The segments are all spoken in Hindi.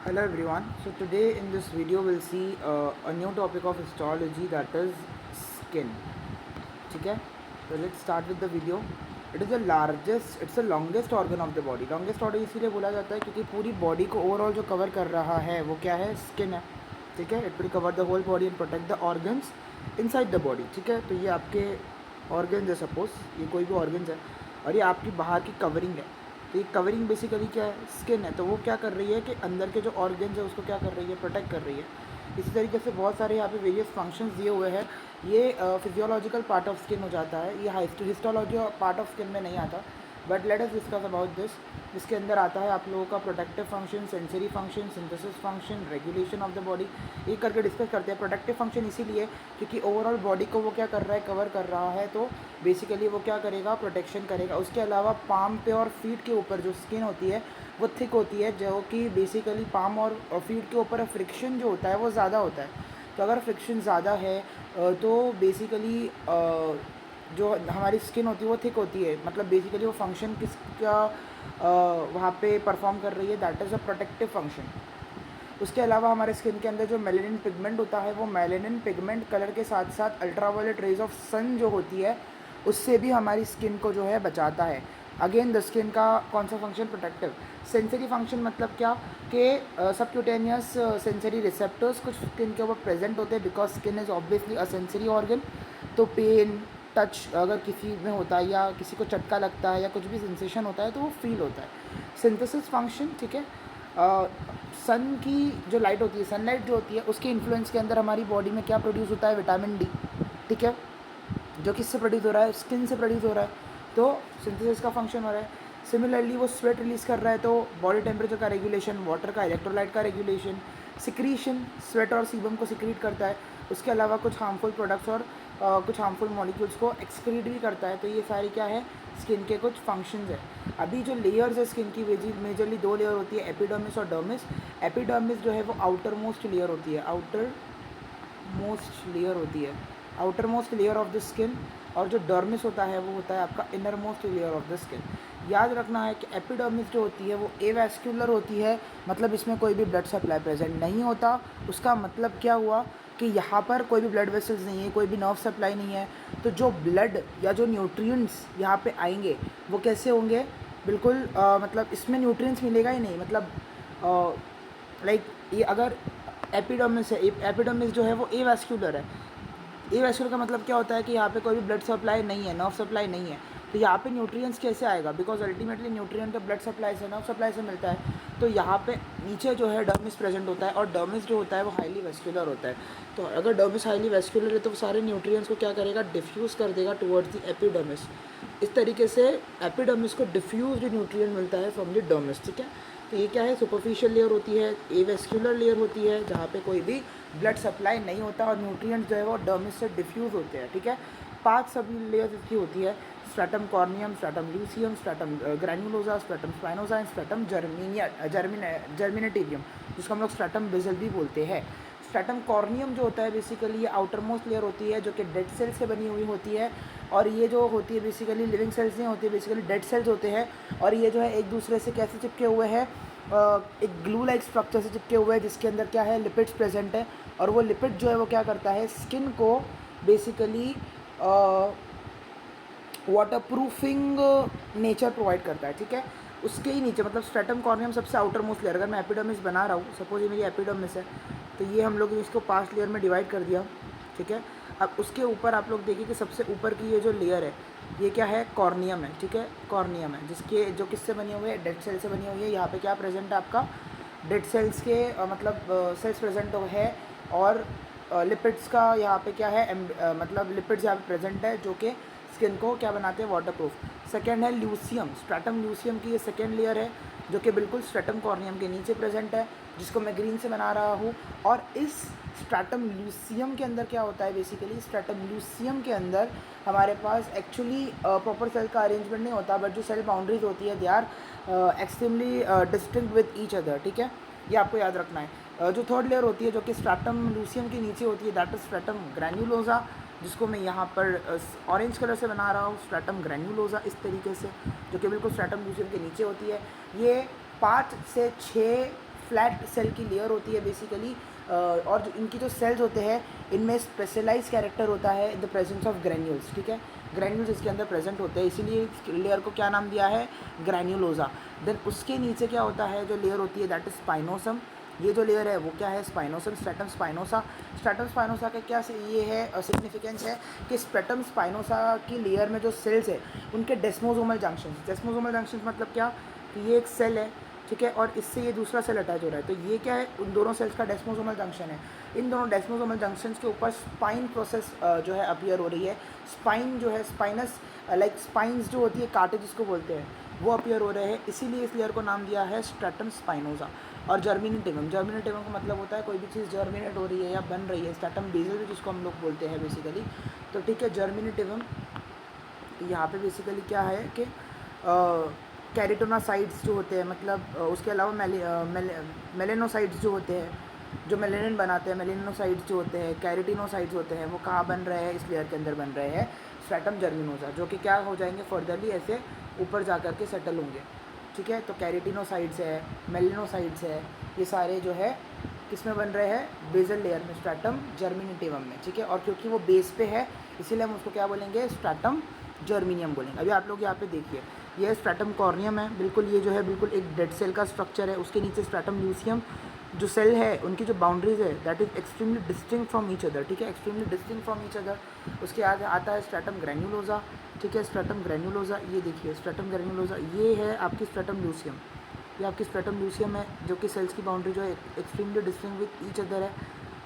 Hello everyone. So today in this video we'll see a new topic of histology, that is skin. ठीक है, तो let's start with the video. It is the largest, it's the longest organ of the body. Longest organ इसीलिए बोला जाता है क्योंकि पूरी बॉडी को ओवरऑल जो कवर कर रहा है वो क्या है, स्किन है. ठीक है, it will cover the whole body and protect the organs inside the body. ठीक है, तो ये आपके ऑर्गन्स है, सपोज ये कोई भी ऑर्गन्स है और ये आपकी बाहर की कवरिंग है. तो ये कवरिंग बेसिकली क्या है, स्किन है. तो वो क्या कर रही है कि अंदर के जो ऑर्गन्स है उसको क्या कर रही है, प्रोटेक्ट कर रही है. इसी तरीके से बहुत सारे यहाँ पे वेरियस फंक्शंस दिए हुए हैं. ये फिजियोलॉजिकल पार्ट ऑफ स्किन हो जाता है, ये हिस्टोलॉजी पार्ट ऑफ स्किन में नहीं आता. But let us discuss about this. जिसके अंदर आता है आप लोगों का protective function, sensory function, synthesis function, regulation of the body. ये करके डिस्कस करते हैं. प्रोटेक्टिव फंक्शन इसीलिए क्योंकि ओवरऑल बॉडी को वो क्या कर रहा है, कवर कर रहा है. तो बेसिकली वो क्या करेगा, प्रोटेक्शन करेगा. उसके अलावा पाम पे और फीट के ऊपर जो स्किन होती है वो थिक होती है, जो कि बेसिकली पाम और फीट के ऊपर फ्रिक्शन जो होता है वो ज़्यादा होता है. तो अगर फ्रिक्शन ज़्यादा है तो बेसिकली जो हमारी स्किन होती है वो थिक होती है. मतलब बेसिकली वो फंक्शन किसका वहाँ पे परफॉर्म कर रही है, that is a protective function. उसके अलावा हमारे स्किन के अंदर जो मेलेनिन पिगमेंट होता है वो मेलेनिन पिगमेंट कलर के साथ साथ अल्ट्रावायलेट रेज ऑफ सन जो होती है उससे भी हमारी स्किन को जो है बचाता है. अगेन द स्किन का कौन सा फंक्शन, प्रोटेक्टिव. सेंसरी फंक्शन मतलब क्या कि सबक्यूटेनियस सेंसरी रिसेप्टर्स कुछ स्किन के ऊपर प्रेजेंट होते हैं because skin is obviously a sensory organ. तो पेन, टच अगर किसी में होता है या किसी को चटका लगता है या कुछ भी सेंसेशन होता है तो वो फील होता है. सिंथेसिस फंक्शन, ठीक है, सन की जो लाइट होती है, सनलाइट जो होती है उसके इन्फ्लुएंस के अंदर हमारी बॉडी में क्या प्रोड्यूस होता है, विटामिन डी. ठीक है, जो किससे प्रोड्यूस हो रहा है, स्किन से प्रोड्यूस हो रहा है. तो सिंथेसिस का फंक्शन हो रहा है. सिमिलरली वो स्वेट रिलीज़ कर रहा है तो बॉडी टेम्परेचर का रेगुलेशन, वाटर का, इलेक्ट्रोलाइट का रेगुलेशन. सिक्रीशन, स्वेट और सीबम को सिक्रीट करता है. उसके अलावा कुछ हार्मफुल प्रोडक्ट्स और कुछ हार्मफुल मॉलिक्यूल्स को एक्सक्रीट भी करता है. तो ये सारी क्या है, स्किन के कुछ फंक्शंस है. अभी जो लेयर्स है स्किन की, मेजरली दो लेयर होती है, एपिडर्मिस और डर्मिस. एपिडर्मिस जो है वो आउटर मोस्ट लेयर होती है, आउटर मोस्ट लेयर होती है, outer most layer of the skin. और जो डर्मिस होता है वो होता है आपका inner most layer of the skin. याद रखना है कि एपिडर्मिस जो होती है वो एवैस्कुलर होती है, मतलब इसमें कोई भी ब्लड सप्लाई प्रेजेंट नहीं होता. उसका मतलब क्या हुआ कि यहाँ पर कोई भी ब्लड वेसल्स नहीं है, कोई भी नर्व सप्लाई नहीं है. तो जो ब्लड या जो न्यूट्रिएंट्स यहाँ पे आएंगे वो कैसे होंगे, बिल्कुल मतलब इसमें न्यूट्रिएंट्स मिलेगा ही नहीं. मतलब लाइक ये अगर एपिडर्मिस है, एपिडर्मिस जो है वो एवैस्कुलर है. एवैस्कुलर का मतलब क्या होता है कि यहाँ पे कोई भी ब्लड सप्लाई नहीं है, नर्व सप्लाई नहीं है. तो यहाँ पे न्यूट्रिएंट्स कैसे आएगा, बिकॉज अल्टीमेटली न्यूट्रिएंट तो ब्लड सप्लाई से, नर्व सप्लाई से मिलता है. तो यहाँ पे नीचे जो है डर्मिस प्रेजेंट होता है और डर्मिस जो होता है वो हाईली वेस्कुलर होता है. तो अगर डर्मिस हाईली वेस्कुलर है तो वो सारे न्यूट्रिएंट्स को क्या करेगा, डिफ्यूज़ कर देगा टुवर्ड्स द एपिडर्मिस. इस तरीके से एपिडर्मिस को डिफ्यूज्ड न्यूट्रिएंट मिलता है फ्रॉम द डर्मिस. ठीक है, तो ये क्या है, सुपरफिशियल लेयर होती है, एवेस्कुलर लेयर होती है जहाँ पे कोई भी ब्लड सप्लाई नहीं होता और न्यूट्रिएंट्स जो है वो डर्मिस से डिफ्यूज़ होते हैं. ठीक है, 5 सभी लेयर्स इसकी होती है. Stratum corneum, stratum lucidum, stratum granulosa, stratum spinosa and stratum germinativum, जिसको हम लोग स्ट्रैटम बेसल भी बोलते हैं. स्ट्रैटम कॉर्नियम जो होता है बेसिकली ये आउटर मोस्ट लेयर होती है जो कि डेड सेल से बनी हुई होती है. और ये जो होती है बेसिकली लिविंग सेल्स नहीं होती, बेसिकली डेड सेल्स होते हैं. और ये जो है एक दूसरे से कैसे चिपके हुए हैं, एक ग्लू लाइक स्ट्रक्चर से चिपके हुए हैं जिसके अंदर क्या है, लिपिड्स प्रेजेंट है. और वो लिपिड जो है वो क्या करता है, स्किन को basically water proofing nature provide करता है. ठीक है, उसके ही नीचे मतलब स्ट्रैटम कॉर्नियम सबसे आउटर मोस्ट लेयर. अगर मैं एपिडर्मिस बना रहा हूँ, सपोज ये मेरी एपिडर्मिस है, तो ये हम लोग इसको 5 लेयर में डिवाइड कर दिया. ठीक है, अब उसके ऊपर आप लोग देखिए कि सबसे ऊपर की ये जो लेयर है ये क्या है, कॉर्नियम है. ठीक है, कॉर्नियम है जिसके जो किससे बनी हुई है, डेड सेल से बनी हुई है. यहाँ पे क्या प्रेजेंट है आपका, डेड सेल्स के मतलब सेल्स प्रेजेंट है. और लिपिड्स का यहाँ पे क्या है, मतलब लिपिड्स यहाँ पे प्रेजेंट है जो कि स्किन को क्या बनाते हैं, वाटर प्रूफ. सेकेंड है ल्यूसियम, स्ट्रैटम ल्यूसियम की ये सेकेंड लेयर है जो कि बिल्कुल स्ट्रैटम कॉर्नियम के नीचे प्रेजेंट है, जिसको मैं ग्रीन से बना रहा हूँ. और इस स्ट्रैटम ल्यूसियम के अंदर क्या होता है, बेसिकली स्ट्रैटम ल्यूसियम के अंदर हमारे पास एक्चुअली प्रॉपर सेल का अरेंजमेंट नहीं होता, बट जो सेल बाउंड्रीज होती है they are extremely distinct with each other. ठीक है, ये आपको याद रखना है. जो थर्ड लेयर होती है जो कि स्ट्रैटम ल्यूसियम के नीचे होती है, दैट इज स्ट्रैटम ग्रैन्युलोसा, जिसको मैं यहाँ पर ऑरेंज कलर से बना रहा हूँ, स्ट्रैटम ग्रैन्युलोसा इस तरीके से, जो कि बिल्कुल स्ट्रैटम ल्यूसियम के नीचे होती है. ये 5 से 6 फ्लैट सेल की लेयर होती है बेसिकली, और इनकी जो सेल्स होते हैं इनमें स्पेशलाइज कैरेक्टर होता है in the presence of granules, ठीक है। ग्रैन्यूल्स इसके अंदर प्रेजेंट होते हैं, इसीलिए इस लेयर को क्या नाम दिया है, ग्रैन्युलोजा। देन उसके नीचे क्या होता है, जो लेयर होती है दैट इज स्पाइनोसम। ये जो लेयर है वो क्या है, स्पाइनोसम, स्ट्रैटम स्पाइनोसा। स्ट्रैटम स्पाइनोसा का क्या ये है सिग्निफिकेंस है कि स्ट्रैटम स्पाइनोसा की लेयर में जो सेल्स है उनके डेस्मोसोमल जंक्शंस, डेस्मोसोमल जंक्शंस मतलब क्या कि ये एक सेल है, ठीक है, और इससे ये दूसरा सेल अटैच हो रहा है, तो ये क्या है, उन दोनों सेल्स का डेस्मोसोमल जंक्शन है। इन दोनों डेस्मोसोमल जंक्शंस के ऊपर स्पाइन प्रोसेस जो है अपीयर हो रही है। स्पाइन जो है, स्पाइनस लाइक स्पाइंस जो होती है, कांटे जिसको बोलते हैं, वो अपीयर हो रहे हैं, इसीलिए इस लेयर को नाम दिया है स्ट्रैटम स्पाइनोसा। और जर्मिनेटिवम, जर्मिनेटिवम का मतलब होता है कोई भी चीज़ जर्मिनेट हो रही है या बन रही है। स्ट्रैटम बेसल भी जिसको हम लोग बोलते हैं बेसिकली, तो ठीक है, जर्मिनेटिवम। यहाँ पे बेसिकली क्या है कि कैरेटोनासाइड्स जो होते हैं, मतलब उसके अलावा मेलेनोसाइड्स जो होते हैं, जो मेलेनिन बनाते हैं, मेलेनोसाइड्स जो होते हैं, कैरेटिनोसाइड्स होते हैं, वो कहाँ बन रहे हैं, इस लेयर के अंदर बन रहे हैं स्ट्रैटम जर्मिनोसा, जो कि क्या हो जाएंगे फर्दरली ऐसे ऊपर जा कर के सेटल होंगे, ठीक है। तो कैरेटिनोसाइड्स है, मेलेनोसाइड्स है, ये सारे जो है किस में बन रहे हैं, बेसल लेयर में, स्ट्रैटम जर्मिनेटिवम में, ठीक है। और क्योंकि वो बेस पे है इसीलिए हम उसको क्या बोलेंगे, स्ट्रैटम जर्मीनियम बोलेंगे। अभी आप लोग यहाँ पे देखिए, ये स्ट्रैटम कॉर्नियम है, बिल्कुल ये जो है बिल्कुल एक डेड सेल का स्ट्रक्चर है। उसके नीचे स्ट्रैटम ल्यूसियम जो सेल है, उनकी जो बाउंड्रीज है that is extremely distinct from each other, ठीक है, extremely distinct from each other. उसके आगे आता है स्ट्रैटम ग्रैन्युलोजा, ठीक है, स्ट्रैटम ग्रैन्युलोजा, ये देखिए स्ट्रैटम ग्रैन्युलोजा, ये है आपकी स्ट्रैटम ल्यूसियम, ये आपकी स्ट्रैटम ल्यूसियम है, जो कि सेल्स की बाउंड्री जो है extremely distinct with each other है।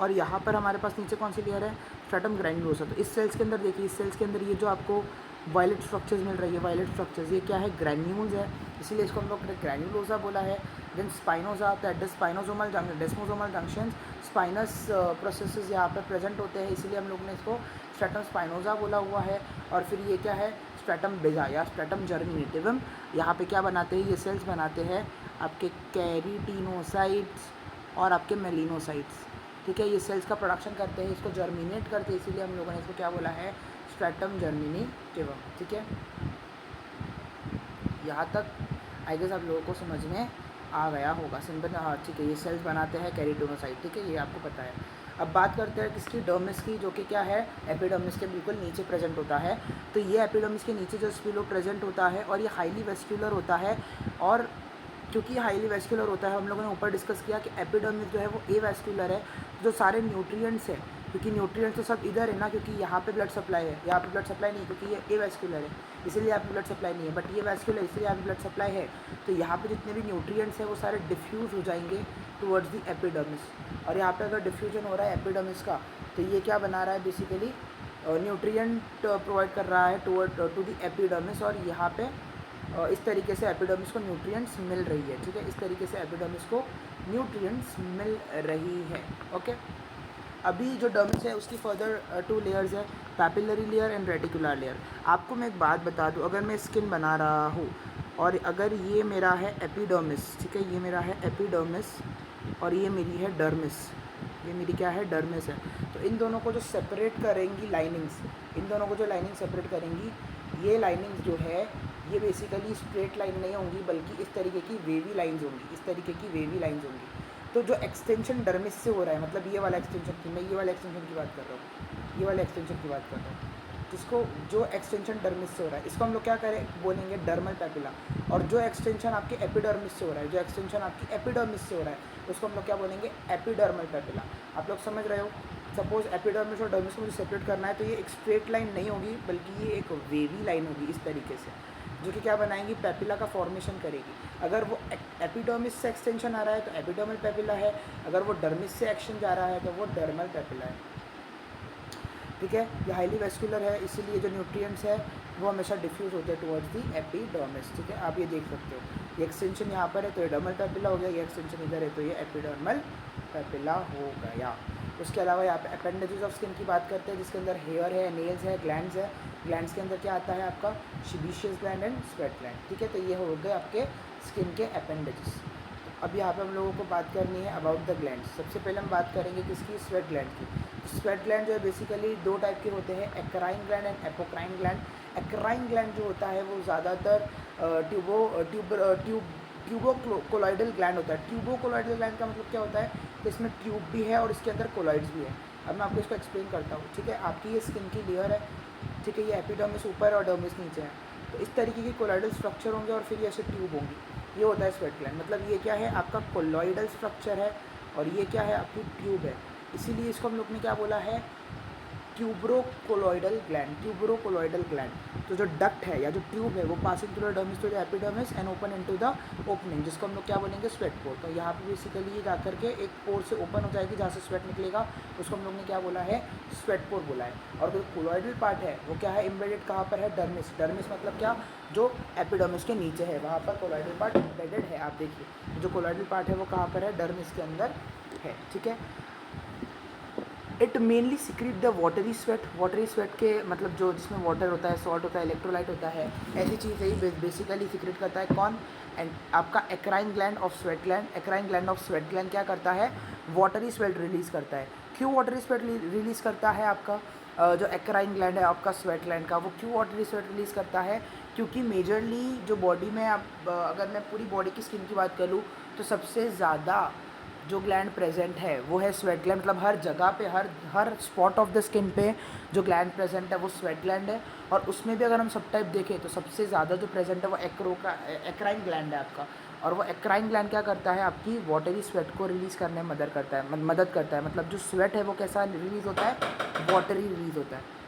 और यहाँ पर हमारे पास नीचे कौन सी लेयर है, स्ट्रैटम ग्रैन्युलोसा। तो इस सेल्स के अंदर देखिए, इस सेल्स के अंदर ये जो आपको वायलेट स्ट्रक्चर्स मिल रही है, वायलेट स्ट्रक्चर्स, ये क्या है, ग्रैन्यूल्स है, इसीलिए इसको हम लोग ग्रैन्युलोसा बोला है। Then spinosa, that is spinosomal junction, desmosomal junction, spinous processes यहाँ पर प्रेजेंट होते हैं, इसीलिए हम लोग ने इसको स्ट्रैटम स्पाइनोसा बोला हुआ है। और फिर ये क्या है, स्ट्रैटम बेजा या स्ट्रैटम जर्मिनेटिवम। यहाँ पे क्या बनाते हैं, ये सेल्स बनाते हैं आपके कैरिटिनोसाइट्स और आपके मेलिनोसाइट्स, ठीक है, ये सेल्स का प्रोडक्शन करते हैं, इसको जर्मिनेट करते हैं, इसीलिए हम लोगों ने इसको क्या बोला है, स्ट्रैटम जर्मिनेटिवम, ठीक है। यहाँ तक आई गेस आप लोगों को समझ में आ गया होगा, सिंपल, हाँ ठीक है। ये सेल्स बनाते हैं कैरिटोनोसाइट, ठीक है, ये आपको पता है। अब बात करते हैं किसकी, डर्मिस की, जो कि क्या है, एपिडर्मिस के बिल्कुल नीचे प्रेजेंट होता है। तो ये एपिडर्मिस के नीचे जो स्पिलो प्रेजेंट होता है, और ये हाईली वेस्क्यूलर होता है। और क्योंकि हाईली वेस्क्यूलर होता है, हम लोगों ने ऊपर डिस्कस किया कि एपिडर्मिस जो है वो ए वेस्क्यूलर है, जो सारे न्यूट्रिएंट्स है, क्योंकि न्यूट्रिएंट्स तो सब इधर है ना, क्योंकि यहाँ पे ब्लड सप्लाई है, यहाँ पे ब्लड सप्लाई नहीं, क्योंकि ये ए वेस्क्यूलर है, इसीलिए यहाँ पे ब्लड सप्लाई नहीं है, बट ये वेस्क्यूलर इसलिए यहाँ पे ब्लड सप्लाई है। तो यहाँ पे जितने भी न्यूट्रिएंट्स हैं वो सारे डिफ्यूज़ हो जाएंगे टुवर्ड्स द एपिडर्मिस। और यहाँ पे अगर डिफ्यूजन हो रहा है एपिडर्मिस का, तो ये क्या बना रहा है, बेसिकली न्यूट्रिएंट प्रोवाइड कर रहा है टू द एपिडर्मिस, और यहाँ पे इस तरीके से एपिडर्मिस को न्यूट्रिएंट्स मिल रही है, ठीक है, इस तरीके से एपिडर्मिस को न्यूट्रिएंट्स मिल रही है, ओके। अभी जो डर्मिस है उसकी फर्दर 2 लेयर्स है, papillary layer and reticular layer. आपको मैं एक बात बता दूं, अगर मैं स्किन बना रहा हूँ और अगर ये मेरा है एपिडर्मिस, ठीक है, ये मेरा है एपिडर्मिस और ये मेरी है डर्मिस, ये मेरी क्या है, डर्मिस है। तो इन दोनों को जो सेपरेट करेंगी लाइनिंग्स, इन दोनों को जो लाइनिंग सेपरेट करेंगी, ये लाइनिंग्स जो है ये बेसिकली स्ट्रेट लाइन नहीं होंगी, बल्कि इस तरीके की वेवी लाइंस होंगी, इस तरीके की वेवी लाइंस होंगी। तो जो एक्सटेंशन डर्मिस से हो रहा है, मतलब ये वाला एक्सटेंशन की, मैं ये वाला एक्सटेंशन की बात कर रहा हूँ, ये वाला एक्सटेंशन की बात कर रहा हूँ, जिसको जो एक्सटेंशन डर्मिस से हो रहा है इसको हम लोग क्या करें, बोलेंगे डर्मल पैपिला। और जो एक्सटेंशन आपके एपिडर्मिस से हो रहा है, जो एक्सटेंशन आपकी एपिडर्मिस से हो रहा है, उसको हम लोग क्या बोलेंगे, एपिडर्मल पैपिला। आप लोग समझ रहे हो, सपोज एपिडर्मिस और डर्मिस को मुझे सेपरेट करना है, तो ये एक स्ट्रेट लाइन नहीं होगी, बल्कि ये एक वेवी लाइन होगी इस तरीके से, जो कि क्या बनाएंगी, पैपिला का फॉर्मेशन करेगी। अगर वो एपिडर्मिस से एक्सटेंशन आ रहा है तो एपिडर्मल पैपिला है, अगर वो डर्मिस से एक्शन जा रहा है तो वो डर्मल पैपिला है, ठीक है। ये हाईली वेस्कुलर है, इसीलिए जो न्यूट्रिएंट्स है वो हमेशा डिफ्यूज़ होते हैं टुवर्ड्स दी एपिडर्मिस, ठीक है। आप ये देख सकते हो, ये एक्सटेंशन यहाँ पर है तो ये डर्मल पैपिला हो गया, ये एक्सटेंशन इधर है तो ये एपिडर्मल पैपिला हो गया। उसके अलावा यहाँ पे अपेंडेजेस ऑफ स्किन की बात करते हैं, जिसके अंदर हेयर है, नेल्स है, ग्लैंड्स है। ग्लैंड्स के अंदर क्या आता है आपका, शिबीशियस ग्लैंड एंड स्वेट ग्लैंड, ठीक है। तो ये हो गए आपके स्किन के अपेंडेजेस। अब यहाँ पे हम लोगों को बात करनी है अबाउट द ग्लैंड्स। सबसे पहले हम बात करेंगे किसकी, स्वेट ग्लैंड की। स्वेट ग्लैंड जो है बेसिकली 2 टाइप के होते हैं, eccrine gland and apocrine gland. Eccrine gland जो होता है वो ज़्यादातर ट्यूबोकोलॉइडल ग्लैंड होता है। ट्यूबोकोलॉइडल ग्लैंड का मतलब क्या होता है कि इसमें ट्यूब भी है और इसके अंदर कोलॉइड्स भी है। अब मैं आपको इसको एक्सप्लेन करता हूँ, ठीक है। आपकी ये स्किन की लेयर है, ठीक है, ये एपिडर्मिस ऊपर है और डर्मिस नीचे है। तो इस तरीके की कोलॉइडल स्ट्रक्चर होंगे और फिर ये ऐसे ट्यूब होंगी। ये होता है स्वेट ग्लैंड। मतलब ये क्या है, आपका कोलॉइडल स्ट्रक्चर है और ये क्या है, आपकी ट्यूब है। इसीलिए इसको हम लोग ने क्या बोला है, ट्यूबरोकोलॉइडल ग्लैंड। ट्यूबरोकोलॉइडल ग्लैंड, तो जो डक्ट है या जो ट्यूब है वो passing through the dermis to the epidermis and open into the opening, जिसको हम लोग क्या बोलेंगे, स्वेट पोर। तो यहाँ पे बेसिकली ये जाकर के एक पोर से ओपन हो जाएगी जहाँ से स्वेट निकलेगा, उसको हम लोग ने क्या बोला है, स्वेट पोर बोला है। और जो कोलॉइडल पार्ट है वो क्या है, एम्बेडेड कहाँ पर है, डर्मिस। डर्मिस मतलब क्या, जो एपिडर्मिस के नीचे है वहाँ पर कोलॉइडल पार्ट एम्बेडेड है। आप देखिए जो कोलॉइडल पार्ट है वो कहाँ पर है, डर्मिस के अंदर है, ठीक है। It mainly secrete the watery sweat. Watery sweat के मतलब जो जिसमें वाटर होता है, सॉल्ट होता है, इलेक्ट्रोलाइट होता है, ऐसी चीज़ है बेसिकली सिक्रीट करता है। कौन, एंड आपका eccrine gland of sweat gland. Eccrine gland of sweat gland क्या करता है, वाटरी स्वेट रिलीज़ करता है। क्यों वाटरी स्वेट रिलीज़ करता है आपका जो एक्राइन ग्लैंड है आपका स्वेट ग्लैंड का, वो क्यों वाटरी स्वेट रिलीज़ करता है, क्योंकि मेजरली जो बॉडी में आप अगर मैं पूरी बॉडी की स्किन की बात करूँ तो सबसे ज़्यादा जो ग्लैंड प्रेजेंट है वो है स्वेट ग्लैंड। मतलब हर जगह पे, हर स्पॉट ऑफ द स्किन पे जो ग्लैंड प्रेजेंट है वो स्वेट ग्लैंड है। और उसमें भी अगर हम सब टाइप देखें तो सबसे ज़्यादा जो प्रेजेंट है वो एक्राइन ग्लैंड है आपका। और वो एक्राइन ग्लैंड क्या करता है, आपकी वाटरी स्वेट को रिलीज़ करने में मदद करता है। मतलब जो स्वेट है वो कैसा रिलीज़ होता है, वाटरी रिलीज़ होता है।